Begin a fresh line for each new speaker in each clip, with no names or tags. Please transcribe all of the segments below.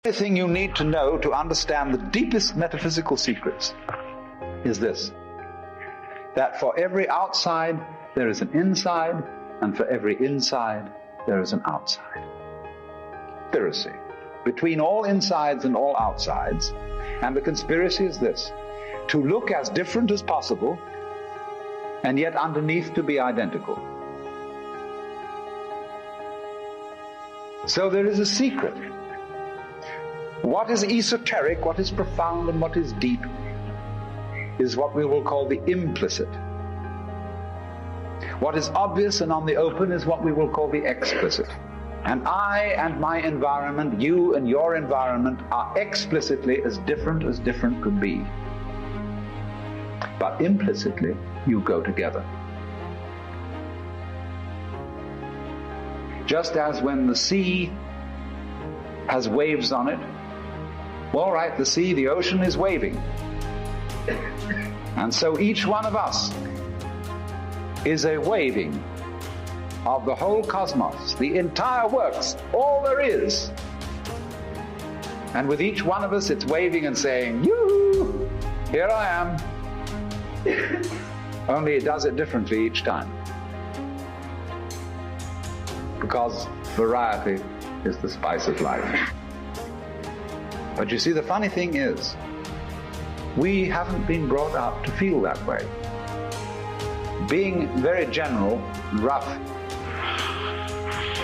Everything you need to know to understand the deepest metaphysical secrets is this: that for every outside there is an inside, and for every inside there is an outside. Conspiracy between all insides and all outsides, and the conspiracy is this: to look as different as possible and yet underneath to be identical. So there is a secret. What is esoteric, what is profound, and what is deep is what we will call the implicit. What is obvious and on the open is what we will call the explicit. And I and my environment, you and your environment, are explicitly as different could be. But implicitly, you go together. Just as when the sea has waves on it, all right, the sea, the ocean is waving. And so each one of us is a waving of the whole cosmos, the entire works, all there is. And with each one of us, it's waving and saying, "Yoo-hoo, here I am." Only it does it differently each time. Because variety is the spice of life. But you see, the funny thing is, we haven't been brought up to feel that way. Being very general and rough,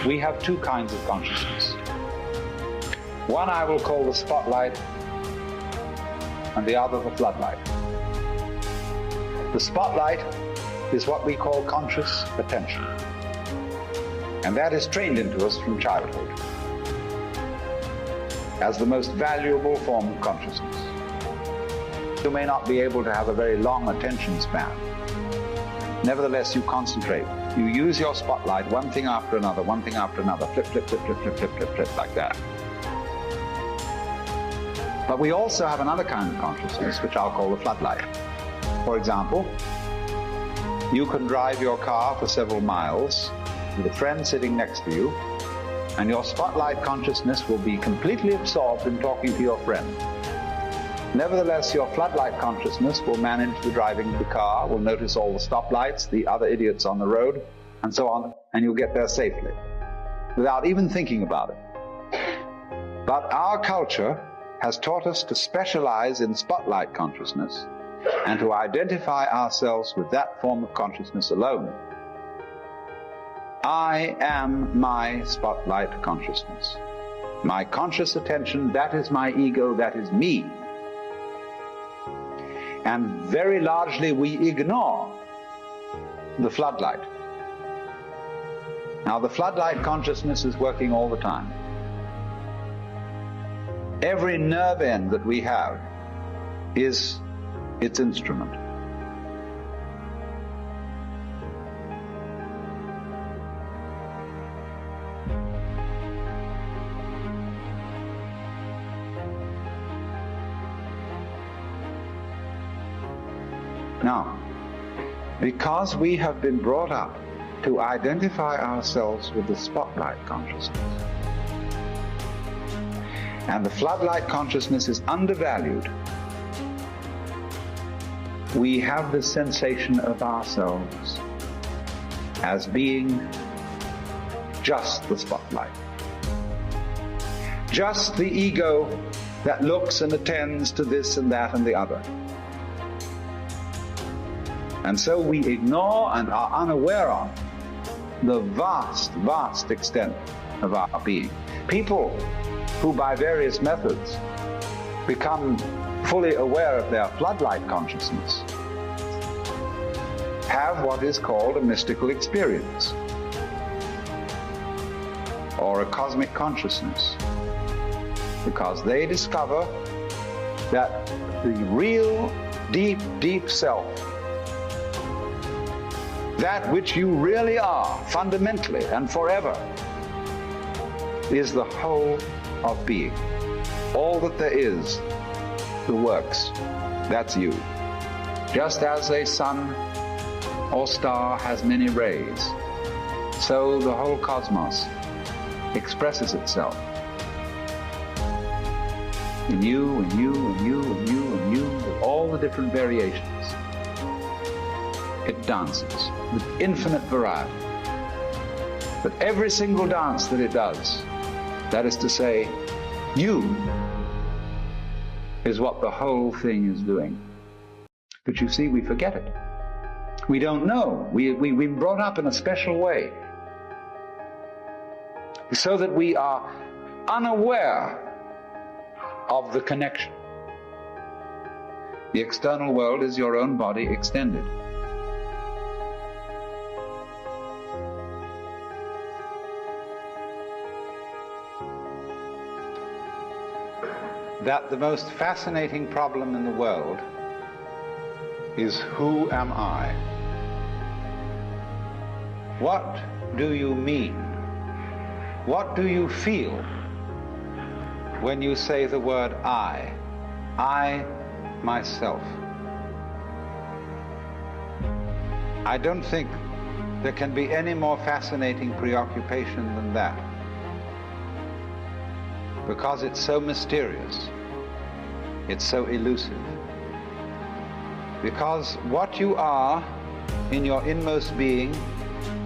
we have two kinds of consciousness. One I will call the spotlight, and the other the floodlight. The spotlight is what we call conscious attention. And that is trained into us from childhood as the most valuable form of consciousness. You may not be able to have a very long attention span. Nevertheless, you concentrate. You use your spotlight, one thing after another, flip, flip, flip, flip, flip, flip, flip, flip, like that. But we also have another kind of consciousness, which I'll call the floodlight. For example, you can drive your car for several miles with a friend sitting next to you, and your spotlight consciousness will be completely absorbed in talking to your friend. Nevertheless, your floodlight consciousness will manage the driving of the car, will notice all the stoplights, the other idiots on the road, and so on, and you'll get there safely, without even thinking about it. But our culture has taught us to specialize in spotlight consciousness, and to identify ourselves with that form of consciousness alone. I am my spotlight consciousness. My conscious attention, that is my ego, that is me. And very largely we ignore the floodlight. Now the floodlight consciousness is working all the time. Every nerve end that we have is its instrument. Now, because we have been brought up to identify ourselves with the spotlight consciousness, and the floodlight consciousness is undervalued, we have this sensation of ourselves as being just the spotlight. Just the ego that looks and attends to this and that and the other. And so we ignore and are unaware of the vast, vast extent of our being. People who by various methods become fully aware of their floodlight consciousness have what is called a mystical experience, or a cosmic consciousness, because they discover that the real deep, deep self, that which you really are, fundamentally and forever, is the whole of being. All that there is, the works, that's you. Just as a sun or star has many rays, so the whole cosmos expresses itself. in you, and you, and you, and you, and you, with all the different variations. It dances with infinite variety. But every single dance that it does, that is to say, you, is what the whole thing is doing. But you see, we forget it. We don't know. We've been brought up in a special way, so that we are unaware of the connection. The external world is your own body extended. That the most fascinating problem in the world is, who am I? What do you mean? What do you feel when you say the word I? I, myself. I don't think there can be any more fascinating preoccupation than that, because it's so mysterious, it's so elusive. Because what you are in your inmost being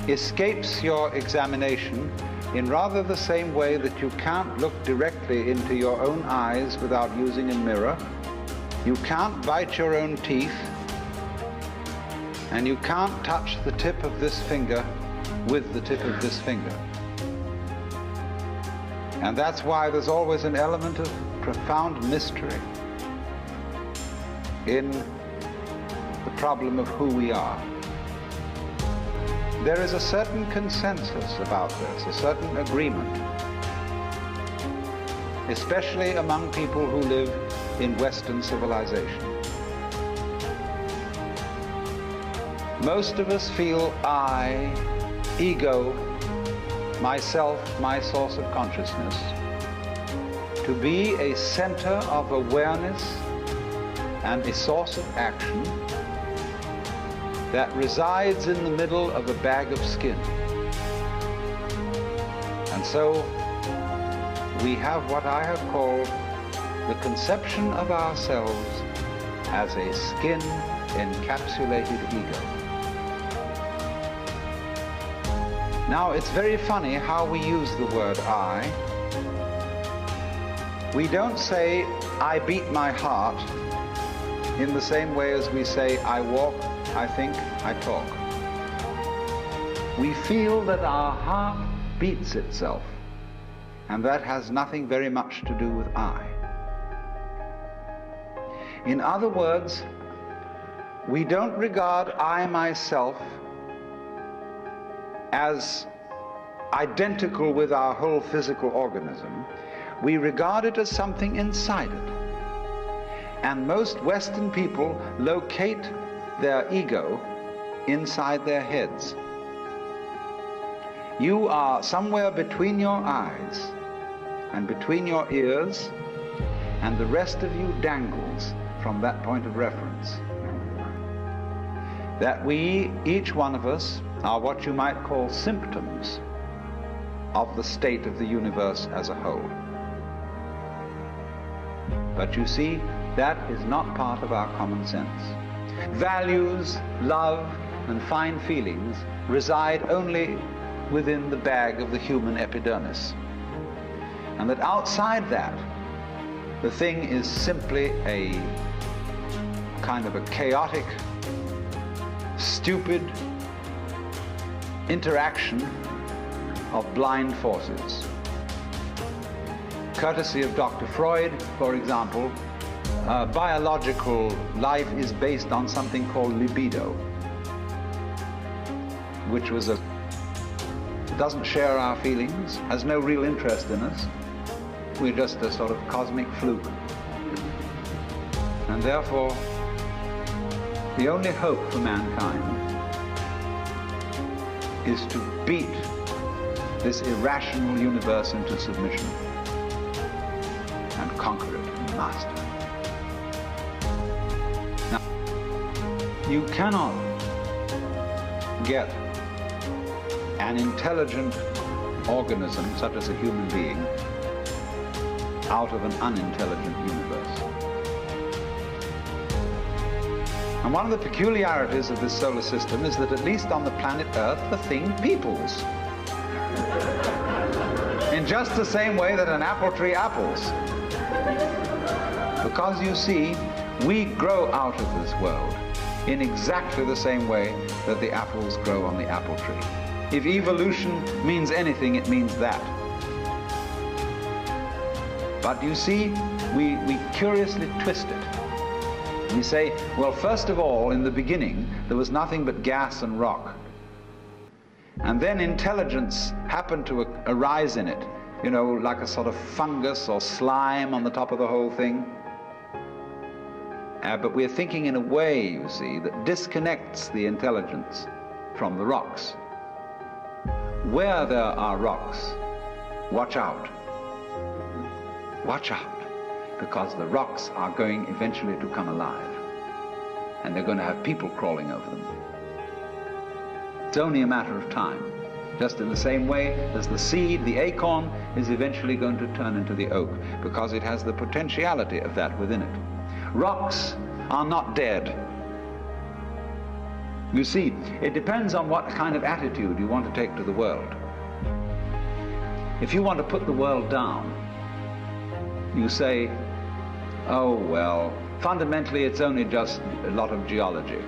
escapes your examination in rather the same way that you can't look directly into your own eyes without using a mirror. You can't bite your own teeth, and you can't touch the tip of this finger with the tip of this finger. And that's why there's always an element of profound mystery in the problem of who we are. There is a certain consensus about this, a certain agreement, especially among people who live in Western civilization. Most of us feel I, ego, myself, my source of consciousness, to be a center of awareness and a source of action that resides in the middle of a bag of skin. And so we have what I have called the conception of ourselves as a skin-encapsulated ego. Now, it's very funny how we use the word I. We don't say, I beat my heart, in the same way as we say, I walk, I think, I talk. We feel that our heart beats itself, and that has nothing very much to do with I. In other words, we don't regard I myself as identical with our whole physical organism. We regard it as something inside it. And most Western people locate their ego inside their heads. You are somewhere between your eyes and between your ears, and the rest of you dangles from that point of reference. That we, each one of us, are what you might call symptoms of the state of the universe as a whole. But you see, that is not part of our common sense. Values, love, and fine feelings reside only within the bag of the human epidermis. And that outside that, the thing is simply a kind of a chaotic, stupid interaction of blind forces. Courtesy of Dr. Freud, for example, biological life is based on something called libido, which doesn't share our feelings, has no real interest in us. We're just a sort of cosmic fluke. And therefore, the only hope for mankind is to beat this irrational universe into submission and conquer it and master it. Now, you cannot get an intelligent organism, such as a human being, out of an unintelligent universe. And one of the peculiarities of this solar system is that at least on the planet Earth, the thing peoples. In just the same way that an apple tree apples. Because you see, we grow out of this world in exactly the same way that the apples grow on the apple tree. If evolution means anything, it means that. But you see, we curiously twist it. We say, well, first of all, in the beginning, there was nothing but gas and rock. And then intelligence happened to arise in it, you know, like a sort of fungus or slime on the top of the whole thing. But we're thinking in a way, you see, that disconnects the intelligence from the rocks. Where there are rocks, watch out. Watch out, because the rocks are going eventually to come alive. And they're going to have people crawling over them. It's only a matter of time. Just in the same way as the seed, the acorn, is eventually going to turn into the oak, because it has the potentiality of that within it. Rocks are not dead. You see, it depends on what kind of attitude you want to take to the world. If you want to put the world down, you say, oh, well, fundamentally it's only just a lot of geology.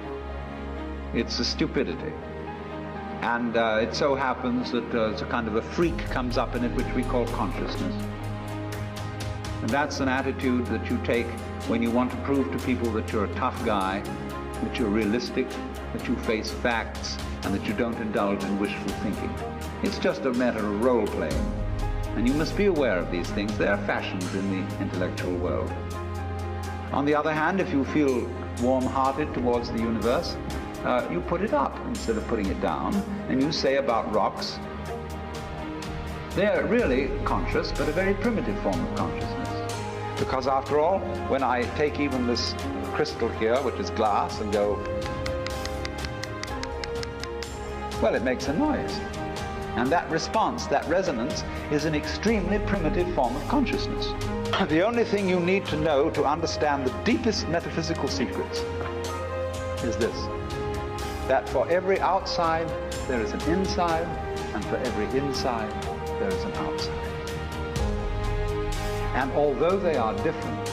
It's a stupidity. And it so happens that a kind of a freak comes up in it which we call consciousness. And that's an attitude that you take when you want to prove to people that you're a tough guy, that you're realistic, that you face facts, and that you don't indulge in wishful thinking. It's just a matter of role-playing. And you must be aware of these things. They are fashions in the intellectual world. On the other hand, if you feel warm-hearted towards the universe, you put it up instead of putting it down, and you say about rocks, they're really conscious, but a very primitive form of consciousness. Because after all, when I take even this crystal here, which is glass, and go, well, it makes a noise. And that response, that resonance, is an extremely primitive form of consciousness. The only thing you need to know to understand the deepest metaphysical secrets is this, that for every outside, there is an inside, and for every inside, there is an outside. And although they are different,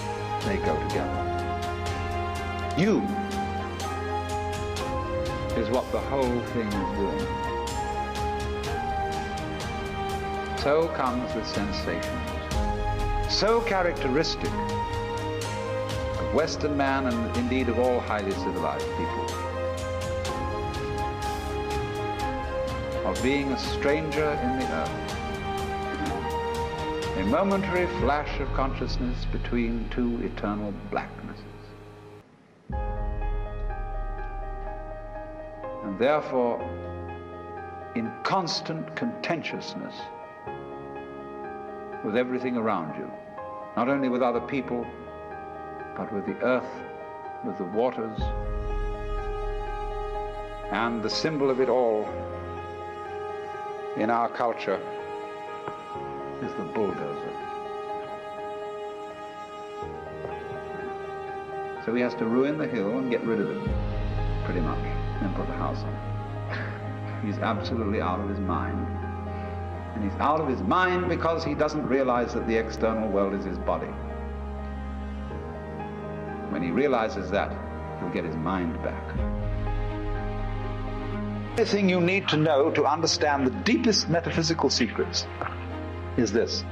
they go together. You is what the whole thing is doing. So comes the sensations, so characteristic of Western man and indeed of all highly civilized people, of being a stranger in the earth. A momentary flash of consciousness between two eternal blacknesses. And therefore, in constant contentiousness with everything around you, not only with other people, but with the earth, with the waters, and the symbol of it all in our culture is the bulldozer. So he has to ruin the hill and get rid of it, pretty much, and put the house on. He's absolutely out of his mind. And he's out of his mind because he doesn't realize that the external world is his body. When he realizes that, he'll get his mind back. The thing you need to know to understand the deepest metaphysical secrets is this,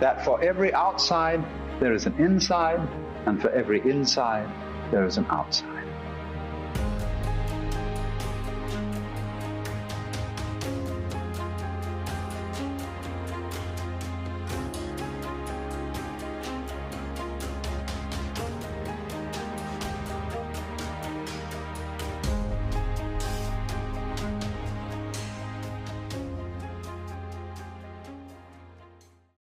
that for every outside there is an inside, and for every inside there is an outside.